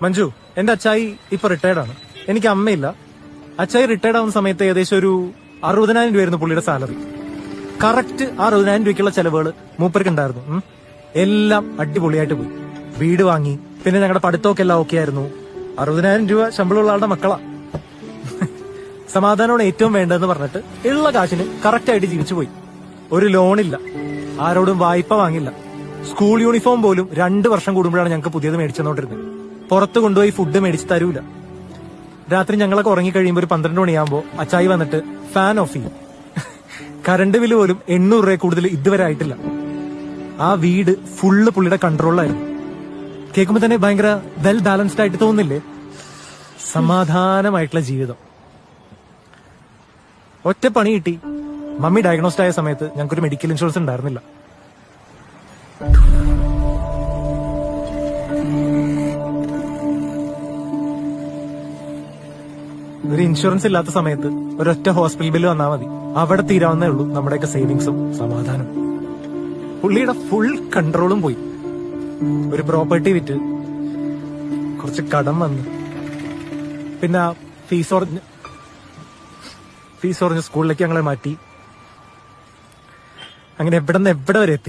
മഞ്ജു, എന്റെ അച്ചായി ഇപ്പൊ റിട്ടയർഡാണ്. എനിക്ക് അമ്മയില്ല. അച്ചായി റിട്ടയർഡ് ആവുന്ന സമയത്ത് ഏകദേശം ഒരു 60,000 രൂപയായിരുന്നു പുള്ളിയുടെ സാലറി. കറക്റ്റ് ആ 60,000 രൂപയ്ക്കുള്ള ചെലവുകൾ മൂപ്പർക്ക് ഉണ്ടായിരുന്നു. എല്ലാം അടിപൊളിയായിട്ട് പോയി. വീട് വാങ്ങി, പിന്നെ ഞങ്ങളുടെ പഠിത്തമൊക്കെ എല്ലാം ഓക്കെ ആയിരുന്നു. 60,000 രൂപ ശമ്പളമുള്ള ആളുടെ മക്കളാ. സമാധാനമാണ് ഏറ്റവും വേണ്ടതെന്ന് പറഞ്ഞിട്ട് ഉള്ള കാശിന് കറക്റ്റായിട്ട് ജീവിച്ചു പോയി. ഒരു ലോണില്ല, ആരോടും വായ്പ വാങ്ങില്ല. സ്കൂൾ യൂണിഫോം പോലും 2 വർഷം കൂടുമ്പോഴാണ് ഞങ്ങൾക്ക് പുതിയത് മേടിച്ചെന്നോണ്ടിരുന്നത്. പുറത്ത് കൊണ്ടുപോയി ഫുഡ് മേടിച്ച് തരൂല. രാത്രി ഞങ്ങളൊക്കെ ഉറങ്ങിക്കഴിയുമ്പോൾ ഒരു 12 മണിയാകുമ്പോൾ അച്ചായി വന്നിട്ട് ഫാൻ ഓഫ് ചെയ്യും. കറണ്ട് ബില്ല് പോലും 800 രൂപ കൂടുതൽ ഇതുവരെ ആയിട്ടില്ല. ആ വീട് ഫുള്ള് പുള്ളിയുടെ കൺട്രോളിലായിരുന്നു. കേൾക്കുമ്പോ തന്നെ ഭയങ്കര വെൽ ബാലൻസ്ഡ് ആയിട്ട് തോന്നില്ലേ? സമാധാനമായിട്ടുള്ള ജീവിതം. ഒറ്റ പണി കിട്ടി. മമ്മി ഡയഗ്നോസ്ഡ് ആയ സമയത്ത് ഞങ്ങൾക്കൊരു മെഡിക്കൽ ഇൻഷുറൻസ് ഉണ്ടായിരുന്നില്ല. ഒരു ഇൻഷുറൻസ് ഇല്ലാത്ത സമയത്ത് ഒരൊറ്റ ഹോസ്പിറ്റൽ ബില്ല് വന്നാൽ മതി. അവിടെ തീരാവുന്നേ ഉള്ളൂ നമ്മുടെയൊക്കെ സേവിങ്സും സമാധാനം. പുള്ളിയുടെ ഫുൾ കൺട്രോളും പോയി. ഒരു പ്രോപ്പർട്ടി വിറ്റ് കുറച്ച് കടം വന്ന്, പിന്നെ ഫീസ് പറഞ്ഞ് സ്കൂളിലേക്ക് ഞങ്ങളെ മാറ്റി. അങ്ങനെ എവിടെ നിന്ന് എവിടെ വരെ എത്തി.